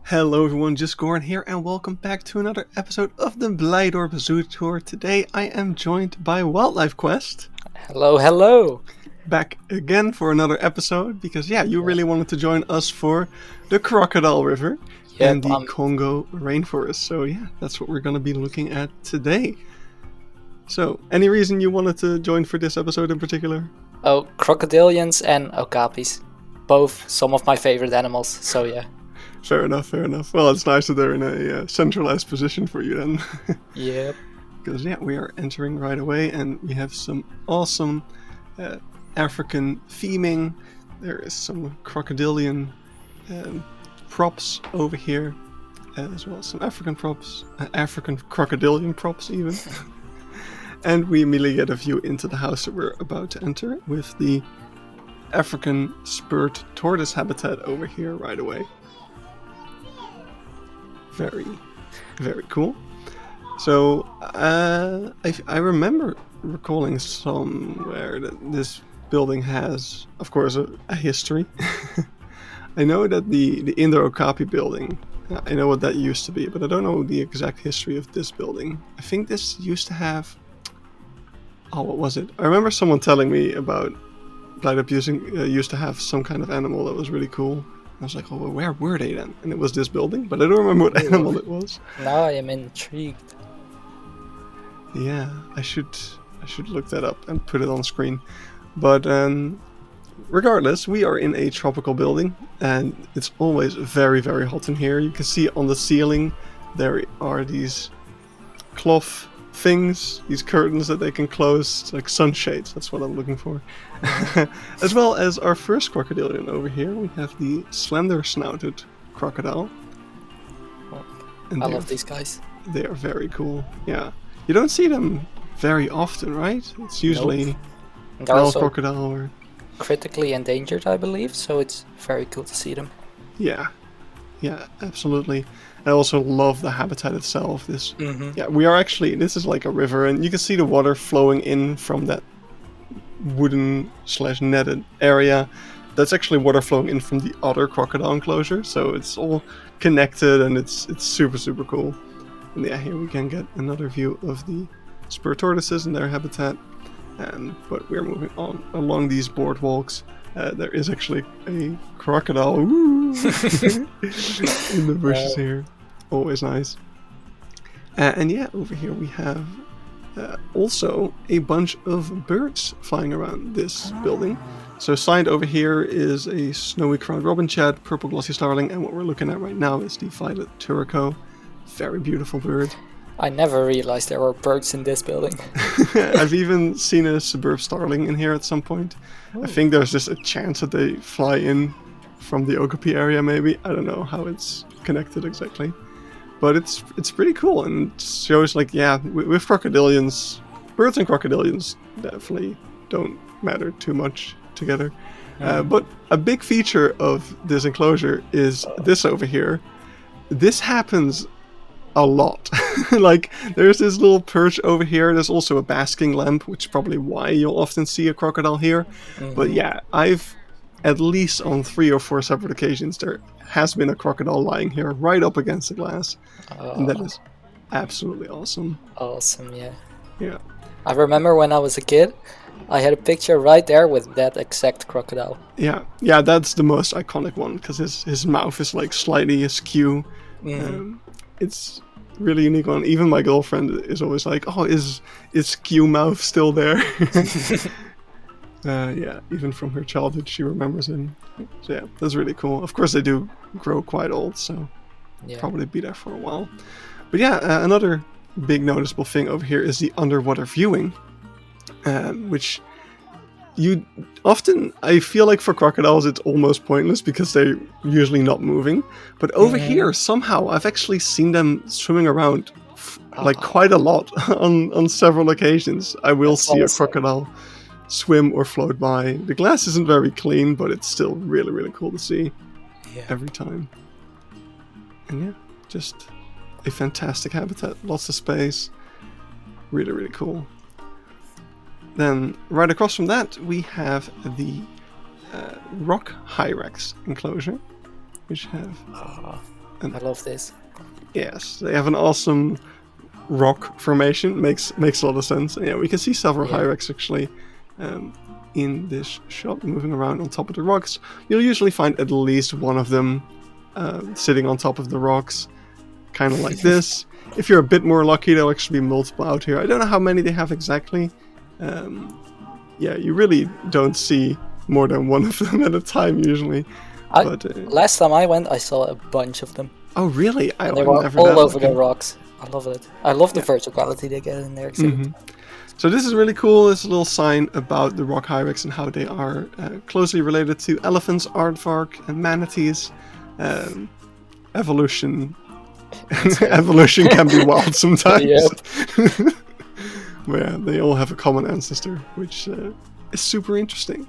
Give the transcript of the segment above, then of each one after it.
Hello everyone, just Goran here and welcome back to another episode of the Blijdorp Zoo Tour. Today I am joined by Wildlife Quest. Hello, hello. Back again for another episode because you really wanted to join us for the Crocodile River and the Congo Rainforest. So that's what we're going to be looking at today. So, any reason you wanted to join for this episode in particular? Oh, crocodilians and okapis. Both some of my favorite animals, so yeah. Fair enough. Well, it's nice that they're in a centralized position for you then. Yep. Because we are entering right away and we have some awesome African theming. There is some crocodilian props over here, as well as some African props, African crocodilian props even. And we immediately get a view into the house that we're about to enter with the African spurred tortoise habitat over here right away. Very, very cool. So, I remember recalling somewhere that this building has, of course, a history. I know that the Okapi building, I know what that used to be, but I don't know the exact history of this building. I think this used to have... Oh, what was it? I remember someone telling me about Blijdorp used to have some kind of animal that was really cool. I was like, oh, well, where were they then? And it was this building, but I don't remember what animal it was. Now I am intrigued. Yeah, I should look that up and put it on screen. But regardless, we are in a tropical building, and it's always very, very hot in here. You can see on the ceiling there are these cloth things, these curtains that they can close, like sunshades, that's what I'm looking for. As well as our first crocodilian over here, we have the slender snouted crocodile. And I love these guys. They are very cool. Yeah, you don't see them very often, right? It's usually Nile crocodile or critically endangered, I believe, so it's very cool to see them. Yeah, absolutely. I also love the habitat itself. We are actually, this is like a river, and you can see the water flowing in from that wooden / netted area. That's actually water flowing in from the other crocodile enclosure, so it's all connected and it's super, super cool. And here we can get another view of the spur tortoises and their habitat. But we're moving on along these boardwalks. There is actually a crocodile in the bushes here. Always nice. Over here we have also a bunch of birds flying around this building. So signed over here is a snowy crowned robin-chat, purple glossy starling, and what we're looking at right now is the violet turco. Very beautiful bird. I never realized there were birds in this building. I've even seen a suburb starling in here at some point. Oh. I think there's just a chance that they fly in from the Okapi area maybe. I don't know how it's connected exactly. But it's pretty cool, and it shows with crocodilians, birds and crocodilians definitely don't matter too much together. But a big feature of this enclosure is this over here. This happens a lot. Like, there's this little perch over here. There's also a basking lamp, which is probably why you'll often see a crocodile here. Mm-hmm. But I've at least on 3 or 4 separate occasions there has been a crocodile lying here right up against the glass. And that is absolutely awesome. Awesome, yeah. Yeah. I remember when I was a kid, I had a picture right there with that exact crocodile. Yeah, that's the most iconic one because his mouth is like slightly askew. Mm-hmm. It's really unique one. Even my girlfriend is always like, oh, is skew mouth still there? Even from her childhood she remembers him. So that's really cool. Of course they do grow quite old, so probably be there for a while. But another big noticeable thing over here is the underwater viewing, which you often, I feel like for crocodiles it's almost pointless because they're usually not moving, but over here somehow I've actually seen them swimming around like quite a lot on several occasions. I will see a crocodile swim or float by. The glass isn't very clean, but it's still really, really cool to see every time. And just a fantastic habitat, lots of space, really, really cool. Then right across from that we have the rock hyrax enclosure, which have And I love this. yes, they have an awesome rock formation. Makes a lot of sense. And yeah, we can see several hyrax actually in this shot moving around on top of the rocks. You'll usually find at least one of them sitting on top of the rocks, kind of like this. If you're a bit more lucky, there'll actually be multiple out here. I don't know how many they have exactly. Yeah, you really don't see more than one of them at a time usually. Last time I went, I saw a bunch of them. Oh, really? They were all over the rocks. I love it. I love the verticality they get in their exhibit. So this is really cool. It's a little sign about the rock hyrax and how they are closely related to elephants, aardvark, and manatees. Evolution. Evolution can be wild sometimes. But yeah, they all have a common ancestor, which is super interesting.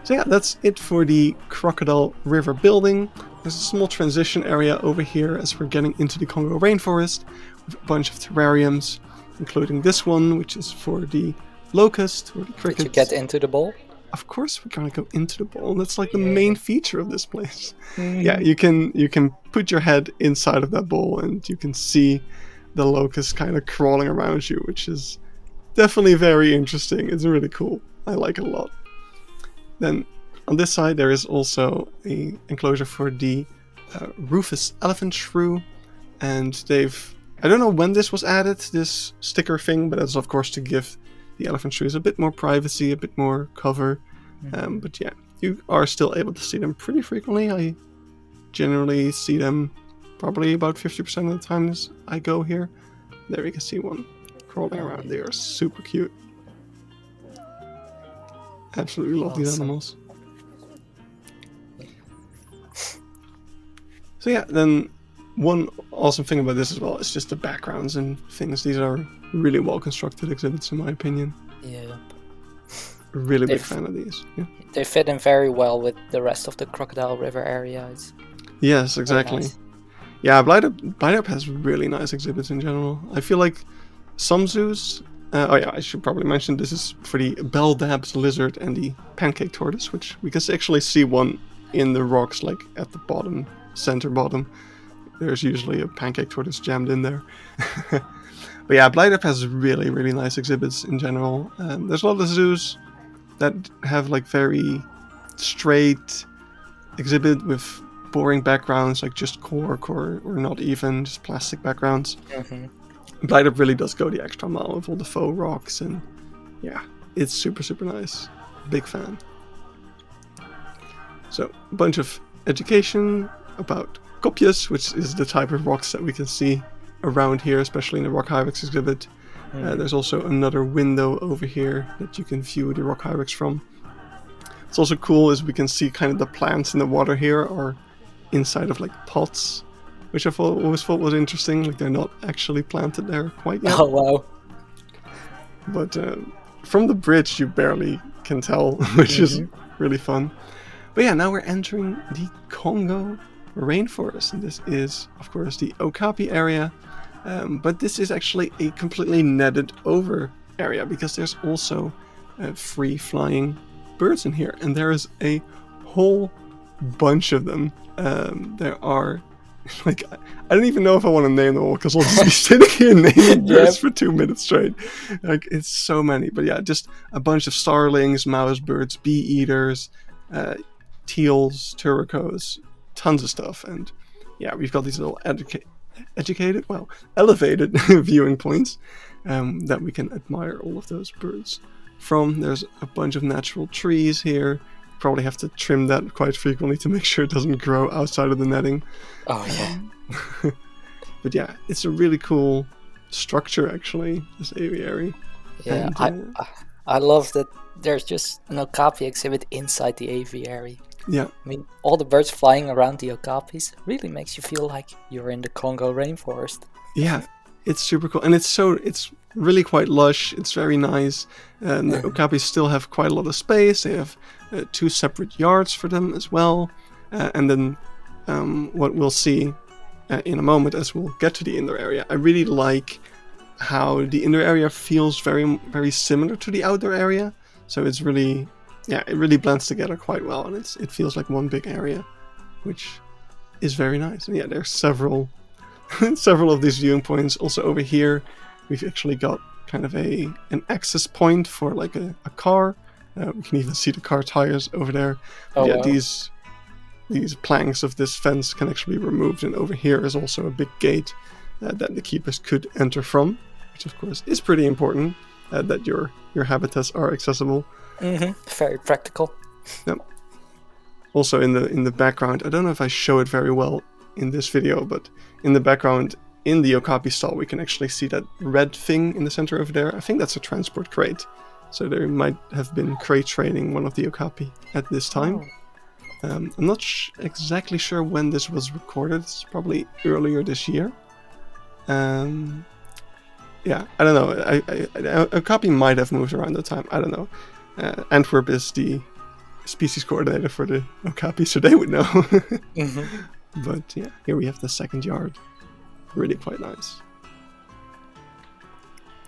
So yeah, that's it for the Crocodile River building. There's a small transition area over here as we're getting into the Congo Rainforest with a bunch of terrariums, including this one, which is for the locust or the crickets. Did you get into the bowl? Of course, we're gonna go into the bowl. That's like the main feature of this place. Yeah, you can put your head inside of that bowl and you can see the locust kind of crawling around you, which is definitely very interesting. It's really cool. I like it a lot. Then on this side there is also a enclosure for the Rufous elephant shrew, and I don't know when this was added, this sticker thing, but that's of course to give the elephant shrews a bit more privacy, a bit more cover. But yeah, you are still able to see them pretty frequently. I generally see them probably about 50% of the times I go here. There you can see one crawling around. They are super cute. Absolutely love these animals. So yeah, then one awesome thing about this as well is just the backgrounds and things. These are really well constructed exhibits in my opinion. Yeah. Really big fan of these. Yeah. They fit in very well with the rest of the Crocodile River area. Yes, exactly. Nice. Yeah, Blijdorp has really nice exhibits in general. I feel like some zoos... I should probably mention this is for the Beldabb's lizard and the pancake tortoise, which we can actually see one in the rocks, like at the bottom, center bottom. There's usually a pancake tortoise jammed in there. But yeah, Blijdorp has really, really nice exhibits in general. There's a lot of zoos that have like very straight exhibit with boring backgrounds, like just cork or not even, just plastic backgrounds. Blijdorp really does go the extra mile with all the faux rocks, and yeah, it's super, super nice. Big fan. So, a bunch of education about kopjes, which is the type of rocks that we can see around here, especially in the rock hyrax exhibit. There's also another window over here that you can view the rock hyrax from. What's also cool is we can see kind of the plants in the water here are inside of like pots, which I always thought was interesting. Like they're not actually planted there quite yet. Oh wow! But from the bridge you barely can tell, which is really fun. But yeah, now we're entering the Congo Rainforest, and this is of course the Okapi area. But this is actually a completely netted over area because there's also free flying birds in here, and there is a whole bunch of them. There are like, I don't even know if I want to name them all because I'll just be sitting here naming birds for 2 minutes straight. Like, it's so many. But yeah, just a bunch of starlings, mouse birds, bee eaters, teals, turacos, tons of stuff. And yeah, we've got these little elevated viewing points that we can admire all of those birds from. There's a bunch of natural trees here. Probably have to trim that quite frequently to make sure it doesn't grow outside of the netting. Oh yeah. But yeah, it's a really cool structure actually, this aviary. Yeah, and, I love that there's just an Okapi exhibit inside the aviary. Yeah. I mean, all the birds flying around the Okapis really makes you feel like you're in the Congo Rainforest. Yeah, it's super cool. And it's really quite lush. It's very nice. And the Okapis still have quite a lot of space. They have 2 separate yards for them as well. And then what we'll see in a moment as we'll get to the indoor area. I really like how the indoor area feels very, very similar to the outdoor area. So it's really, it really blends together quite well. And it feels like one big area, which is very nice. And yeah, there's several several of these viewing points. Also over here, we've actually got kind of an access point for like a car. We can even see the car tires over there. Oh, yeah, wow. these planks of this fence can actually be removed, and over here is also a big gate that the keepers could enter from, which of course is pretty important, that your habitats are accessible. Very practical. Yep. Also in the background, I don't know if I show it very well in this video, but in the background in the Okapi stall we can actually see that red thing in the center over there. I think that's a transport crate. So there might have been crate training one of the Okapi at this time. I'm not exactly sure when this was recorded. It's probably earlier this year. Yeah, I don't know. Okapi might have moved around that time. I don't know. Antwerp is the species coordinator for the Okapi, so they would know. But yeah, here we have the second yard. Really quite nice.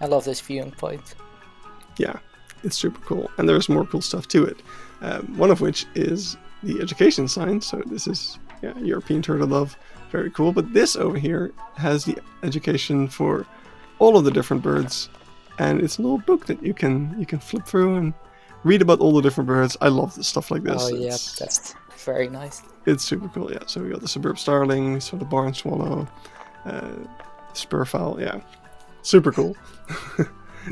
I love this viewing point. Yeah, it's super cool. And there's more cool stuff to it. One of which is the education sign. So this is European turtle dove. Very cool. But this over here has the education for all of the different birds. And it's a little book that you can flip through and read about all the different birds. I love this stuff like this. Oh yeah, that's very nice. It's super cool, yeah. So we got the suburb starling, so the barn swallow, spurfowl, yeah. Super cool.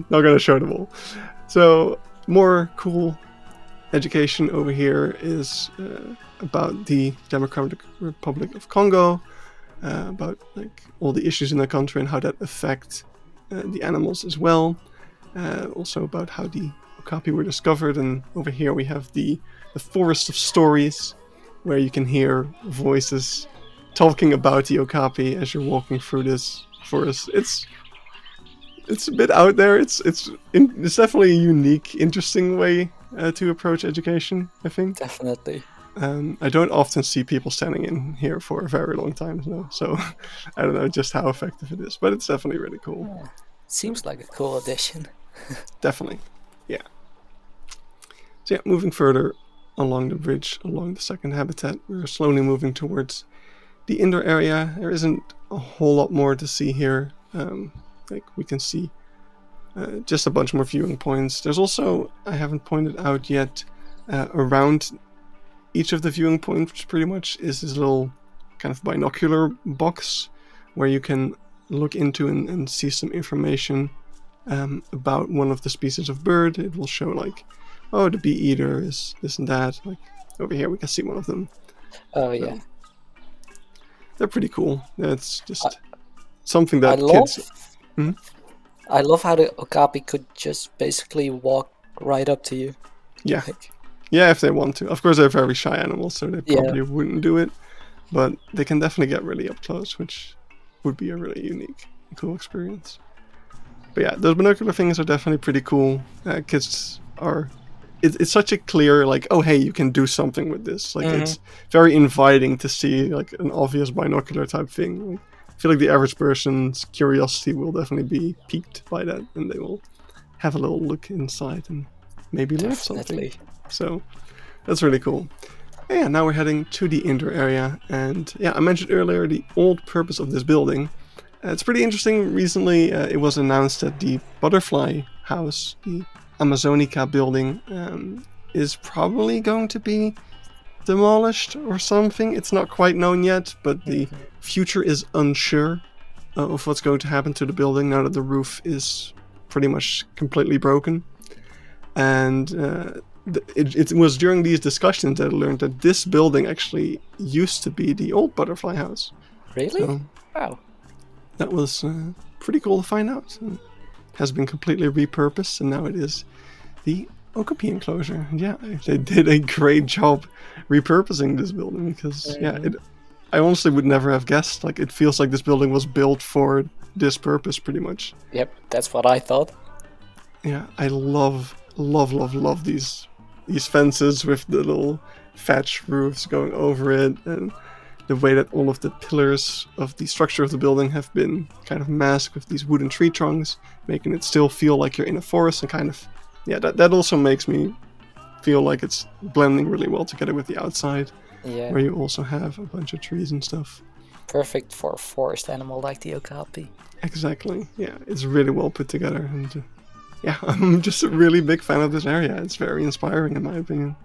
Not gonna show them all. So more cool education over here is about the Democratic Republic of Congo, about like all the issues in the country and how that affect the animals as well. Also about how the Okapi were discovered, and over here we have the forest of stories, where you can hear voices talking about the Okapi as you're walking through this forest. It's a bit out there. It's definitely a unique, interesting way to approach education, I think. Definitely. I don't often see people standing in here for a very long time now, so I don't know just how effective it is, but it's definitely really cool. Yeah. Seems like a cool addition. Definitely, yeah. So yeah, moving further along the bridge, along the second habitat, we're slowly moving towards the indoor area. There isn't a whole lot more to see here. Like we can see just a bunch more viewing points. There's also, I haven't pointed out yet, around each of the viewing points, which pretty much is this little kind of binocular box where you can look into and see some information about one of the species of bird. It will show like, oh, the bee eater is this and that. Like over here we can see one of them. Oh yeah. They're pretty cool. That's just something that kids... I love how the Okapi could just basically walk right up to you. Yeah. Yeah, if they want to. Of course, they're very shy animals, so they probably wouldn't do it. But they can definitely get really up close, which would be a really unique and cool experience. But yeah, those binocular things are definitely pretty cool. Kids are... It's such a clear, like, oh, hey, you can do something with this. Like, it's very inviting to see, like, an obvious binocular type thing. Like, I feel like the average person's curiosity will definitely be piqued by that, and they will have a little look inside and maybe learn something. So, that's really cool. And yeah, now we're heading to the indoor area, and yeah, I mentioned earlier the old purpose of this building. It's pretty interesting. Recently, it was announced that the butterfly house, the Amazonica building, is probably going to be demolished or something. It's not quite known yet, but the future is unsure of what's going to happen to the building now that the roof is pretty much completely broken. And it was during these discussions that I learned that this building actually used to be the old butterfly house. Really? So wow. That was pretty cool to find out. It has been completely repurposed, and now it is the Okapi enclosure. Yeah, they did a great job repurposing this building because, I honestly would never have guessed. Like, it feels like this building was built for this purpose, pretty much. Yep, that's what I thought. Yeah, I love these fences with the little thatch roofs going over it, and the way that all of the pillars of the structure of the building have been kind of masked with these wooden tree trunks, making it still feel like you're in a forest, and kind of, that also makes me feel like it's blending really well together with the outside, Yeah. where you also have a bunch of trees and stuff. Perfect for a forest animal like the Okapi. Exactly. Yeah, it's really well put together, and yeah, I'm just a really big fan of this area. It's very inspiring, in my opinion.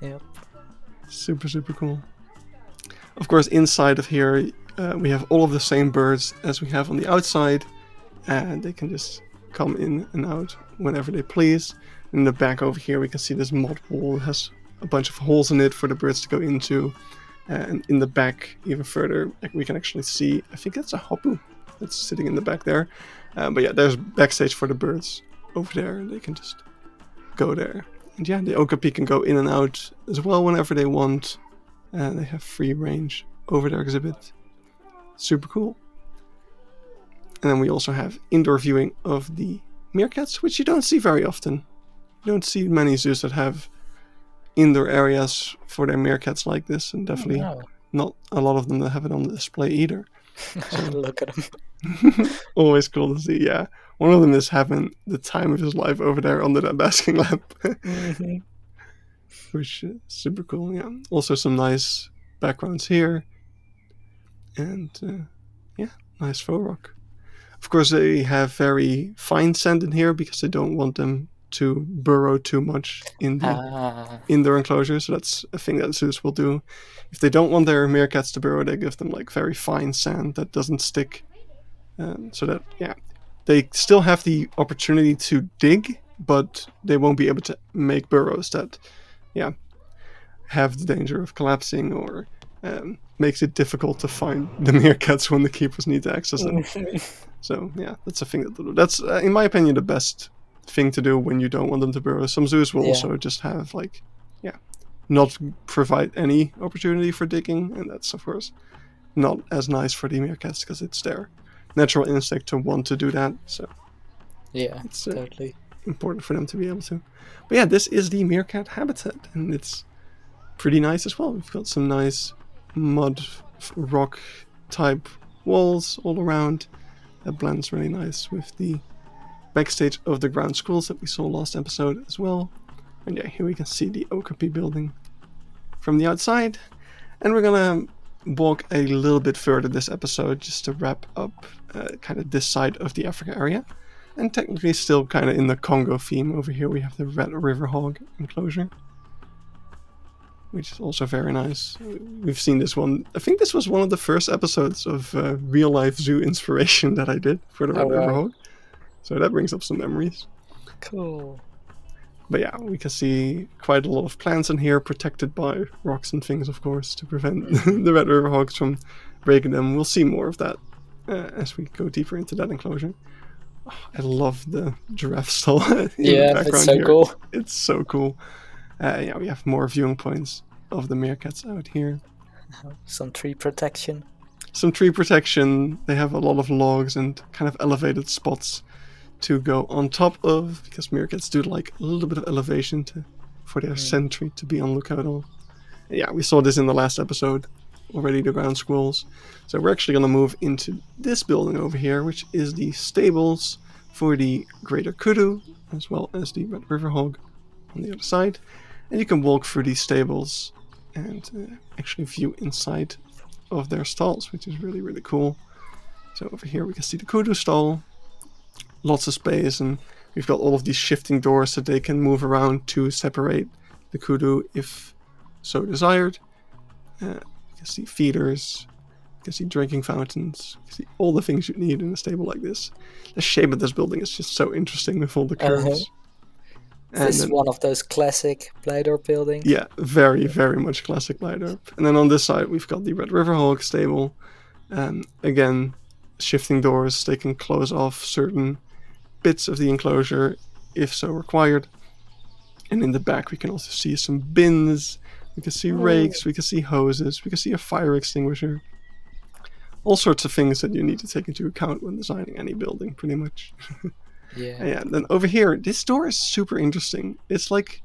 Yep. Super, super cool. Of course, inside of here, we have all of the same birds as we have on the outside, and they can just come in and out whenever they please. In the back over here, we can see this mud wall has a bunch of holes in it for the birds to go into. And in the back, even further, we can actually see, I think that's a hapu that's sitting in the back there. But yeah, there's backstage for the birds over there, and they can just go there. And yeah, the Okapi can go in and out as well whenever they want. And they have free range over their exhibit. Super cool. And then we also have indoor viewing of the meerkats, which you don't see very often. You don't see many zoos that have indoor areas for their meerkats like this, and definitely not a lot of them that have it on display either. So, look at them. Always cool to see, yeah. One of them is having the time of his life over there under that basking lamp. Mm-hmm. Which is super cool, yeah. Also some nice backgrounds here. And yeah, nice faux rock. Of course, they have very fine sand in here because they don't want them to burrow too much in the indoor enclosure. So that's a thing that zoos will do. If they don't want their meerkats to burrow, they give them like very fine sand that doesn't stick. So that, yeah, they still have the opportunity to dig, but they won't be able to make burrows that, yeah, have the danger of collapsing or makes it difficult to find the meerkats when the keepers need to access them. So yeah, that's a thing that they'll do. That's, in my opinion, the best thing to do when you don't want them to burrow. Some zoos will also just have like, yeah, not provide any opportunity for digging, and that's of course not as nice for the meerkats because it's their natural instinct to want to do that. So yeah, it's totally important for them to be able to. But yeah, this is the meerkat habitat, and it's pretty nice as well. We've got some nice mud rock type walls all around. That blends really nice with the backstage of the ground schools that we saw last episode as well. And yeah, here we can see the Okapi building from the outside. And we're gonna walk a little bit further this episode just to wrap up kind of this side of the Africa area. And technically still kind of in the Congo theme. Over here we have the Red River Hog enclosure, which is also very nice. We've seen this one. I think this was one of the first episodes of real life zoo inspiration that I did for the Red River Hog. So that brings up some memories. Cool. But yeah, we can see quite a lot of plants in here, protected by rocks and things, of course, to prevent the Red River Hogs from breaking them. We'll see more of that as we go deeper into that enclosure. Oh, I love the giraffe stall in the background it's so here. Cool. It's so cool. Yeah, we have more viewing points of the meerkats out here. Some tree protection. Some tree protection. They have a lot of logs and kind of elevated spots to go on top of, because meerkats do like a little bit of elevation for their sentry to be on lookout on. And yeah, we saw this in the last episode already, the ground squirrels. So we're actually going to move into this building over here, which is the stables for the greater kudu, as well as the Red River Hog on the other side. And you can walk through these stables and actually view inside of their stalls, which is really, really cool. So over here we can see the kudu stall. Lots of space, and we've got all of these shifting doors that they can move around to separate the kudu if so desired. You can see feeders, you can see drinking fountains, you can see all the things you need in a stable like this. The shape of this building is just so interesting with all the curves. This is one of those classic Blijdorp buildings. Yeah, very, very much classic Blijdorp. And then on this side we've got the Red River Hog stable. Again, shifting doors, they can close off certain bits of the enclosure if so required. And in the back we can also see some bins, we can see rakes, we can see hoses, we can see a fire extinguisher. All sorts of things that you need to take into account when designing any building, pretty much. Yeah. And then over here, this door is super interesting. It's like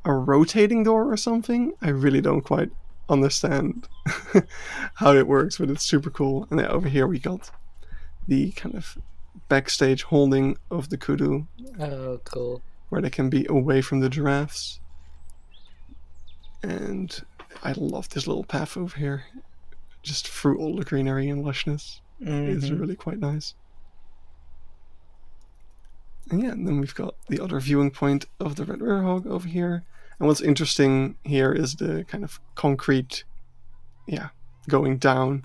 a rotating door or something. I really don't quite understand how it works, but it's super cool. And then over here we got the kind of backstage holding of the kudu. Oh, cool. Where they can be away from the giraffes. And I love this little path over here. Just through all the greenery and lushness. It's really quite nice. And yeah, and then we've got the other viewing point of the red river hog over here. And what's interesting here is the kind of concrete, going down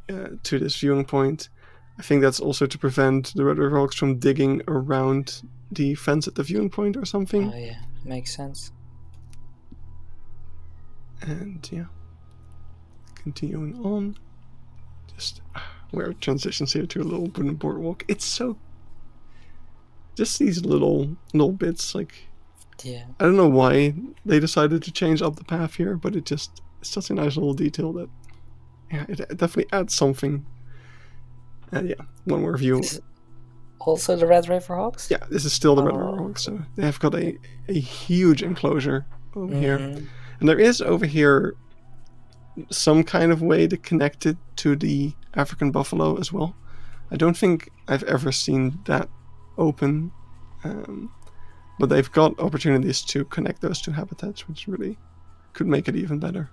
to this viewing point. I think that's also to prevent the red river hogs from digging around the fence at the viewing point or something. Oh yeah, makes sense. And yeah, continuing on, just where it transitions here to a little wooden boardwalk. It's so, just these little bits, like, yeah, I don't know why they decided to change up the path here, but it's just a nice little detail that, it definitely adds something. One more view. Also the red river hogs? Yeah, this is still the red river hogs, so they have got a huge enclosure over here. And there is over here some kind of way to connect it to the African buffalo as well. I don't think I've ever seen that open, but they've got opportunities to connect those two habitats, which really could make it even better.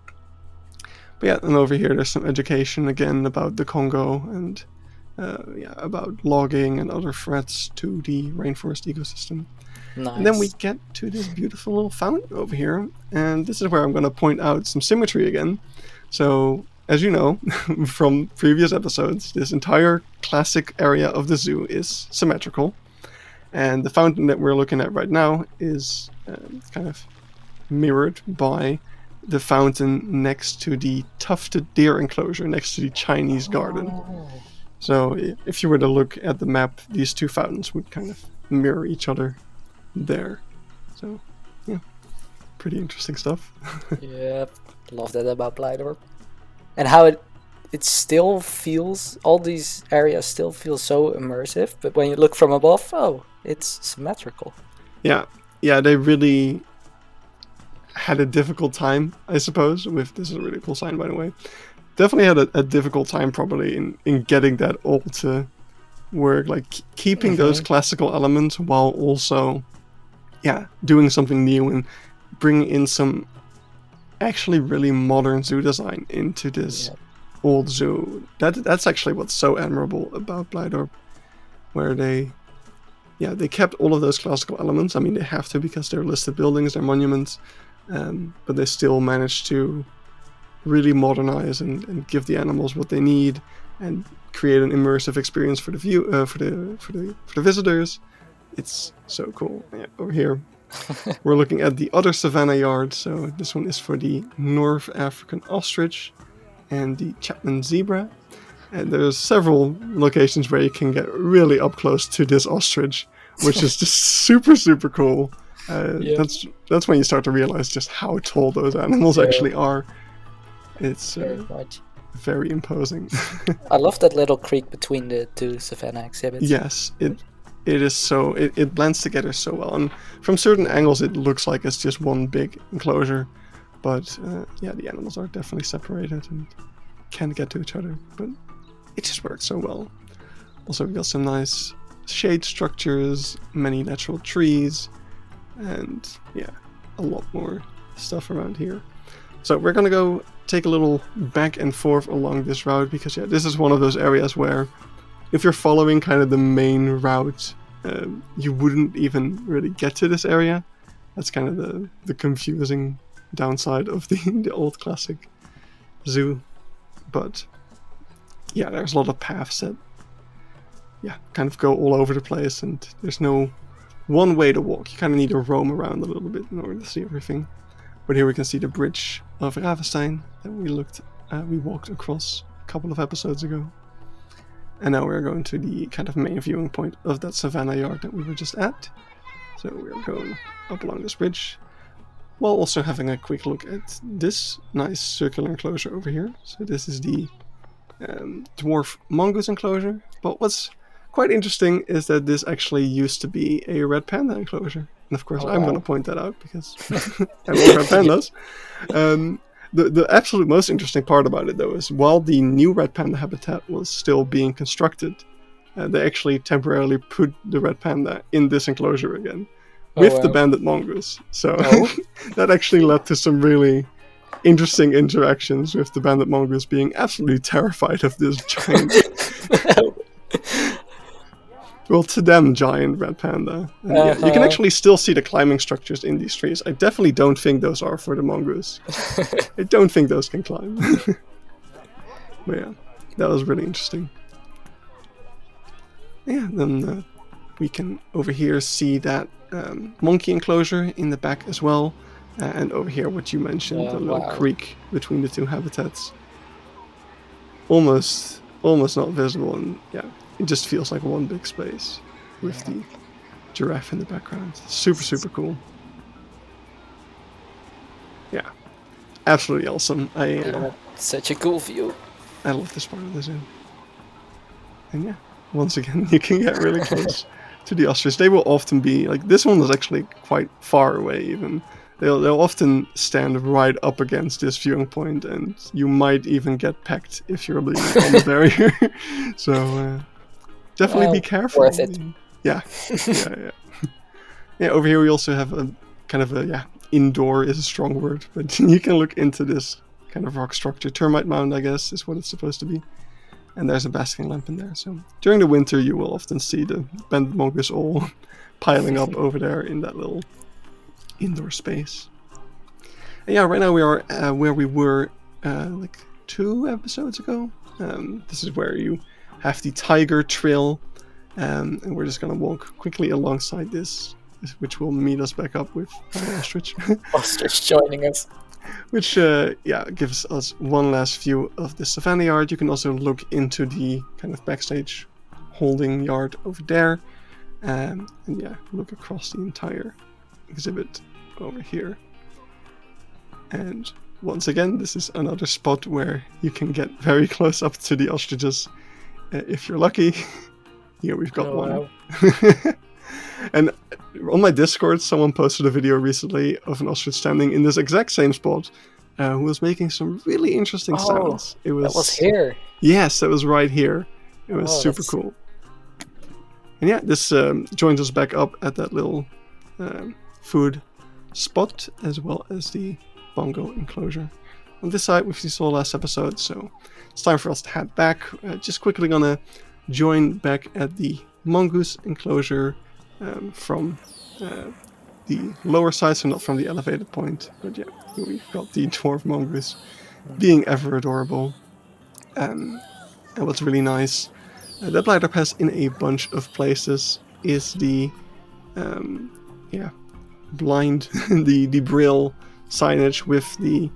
But yeah, and over here there's some education again about the Congo and about logging and other threats to the rainforest ecosystem. Nice. And then we get to this beautiful little fountain over here, and this is where I'm going to point out some symmetry again. So, as you know from previous episodes, this entire classic area of the zoo is symmetrical, and the fountain that we're looking at right now is kind of mirrored by the fountain next to the tufted deer enclosure next to the Chinese garden. So if you were to look at the map, these two fountains would kind of mirror each other there. So yeah, pretty interesting stuff. Yeah, love that about Blijdorp. And how it still feels, all these areas still feel so immersive, but when you look from above, it's symmetrical. Yeah, they really had a difficult time, I suppose, with, this is a really cool sign by the way, definitely had a difficult time probably in getting that all to work, like keeping those classical elements while also doing something new and bringing in some actually really modern zoo design into this old zoo. That's actually what's so admirable about Blijdorp, where they kept all of those classical elements. I mean, they have to because they're listed buildings, they're monuments, but they still managed to really modernize and give the animals what they need and create an immersive experience for the for the visitors. It's so cool. Yeah, over here we're looking at the other Savannah yard. So this one is for the North African ostrich and the Chapman zebra. And there's several locations where you can get really up close to this ostrich, which is just super, super cool. That's when you start to realize just how tall those animals actually are. It's very imposing. I love that little creek between the two Savannah exhibits. Yes, it is so, it blends together so well. And from certain angles it looks like it's just one big enclosure. But the animals are definitely separated and can get to each other. But it just works so well. Also, we've got some nice shade structures, many natural trees, and a lot more stuff around here. So we're gonna go take a little back and forth along this route because this is one of those areas where if you're following kind of the main route, you wouldn't even really get to this area. That's kind of the confusing downside of the old classic zoo. But there's a lot of paths that kind of go all over the place, and there's no one way to walk. You kind of need to roam around a little bit in order to see everything. But here we can see the bridge of Ravenstein that we walked across a couple of episodes ago. And now we're going to the kind of main viewing point of that Savannah yard that we were just at. So we're going up along this bridge, while also having a quick look at this nice circular enclosure over here. So this is the Dwarf mongoose enclosure. But what's quite interesting is that this actually used to be a red panda enclosure. And of course I'm going to point that out because I love red pandas. The absolute most interesting part about it, though, is while the new red panda habitat was still being constructed, they actually temporarily put the red panda in this enclosure again, with the wow. banded mongoose. So Oh. that actually led to some really interesting interactions, with the banded mongoose being absolutely terrified of this giant, well, to them, giant red panda. And yeah, you can actually still see the climbing structures in these trees. I definitely don't think those are for the mongoose. I don't think those can climb. But yeah, that was really interesting. Yeah, then we can over here see that monkey enclosure in the back as well. And over here, what you mentioned, the little creek between the two habitats. Almost not visible, and yeah, it just feels like one big space with the giraffe in the background. Super cool. Yeah, absolutely awesome. Such a cool view. I love this part of the zoo. And yeah, once again, you can get really close to the ostrich. They will often be like, this one was actually quite far away even. They'll often stand right up against this viewing point, and you might even get pecked if you're leaning on the barrier. So definitely be careful. Worth it. Yeah. Yeah, over here we also have a kind of a, indoor is a strong word, but you can look into this kind of rock structure. Termite mound, I guess, is what it's supposed to be. And there's a basking lamp in there. So during the winter, you will often see the banded mongoose all piling up over there in that little indoor space. And yeah, right now we are where we were like 2 episodes ago. This is where you have the tiger trail, and we're just gonna walk quickly alongside this, which will meet us back up with ostrich. Ostrich joining us. Which gives us one last view of the Savannah yard. You can also look into the kind of backstage holding yard over there, and look across the entire exhibit over here. And once again, this is another spot where you can get very close up to the ostriches if you're lucky. Here we've got one. Wow. And on my Discord, someone posted a video recently of an ostrich standing in this exact same spot, who was making some really interesting sounds. That was here. Yes, that was right here. It was super cool. And yeah, this joins us back up at that little food spot, as well as the bongo enclosure. On this side, which we saw last episode, so it's time for us to head back. Just quickly gonna join back at the mongoose enclosure from the lower side, so not from the elevated point, but yeah, we've got the dwarf mongoose being ever adorable. And what's really nice that Blijdorp has in a bunch of places is the blind the braille signage with the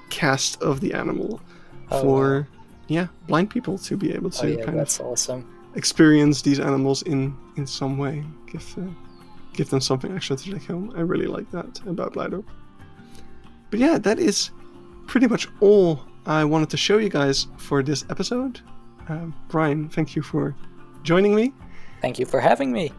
cast of the animal for blind people to be able to that's awesome. Experience these animals in some way, give them something extra to take home. I really like that about Blijdorp. But yeah, that is pretty much all I wanted to show you guys for this episode. Brian, thank you for joining me. Thank you for having me.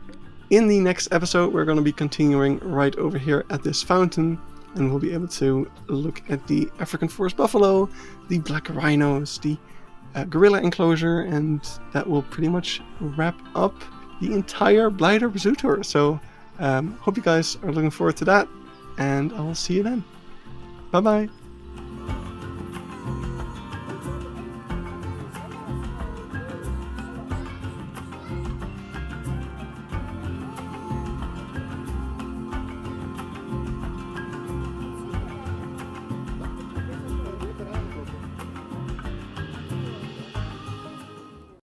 In the next episode, we're going to be continuing right over here at this fountain, and we'll be able to look at the African forest buffalo, the black rhinos, the gorilla enclosure, and that will pretty much wrap up the entire Blijdorp Zoo Tour. So hope you guys are looking forward to that, and I will see you then. Bye bye.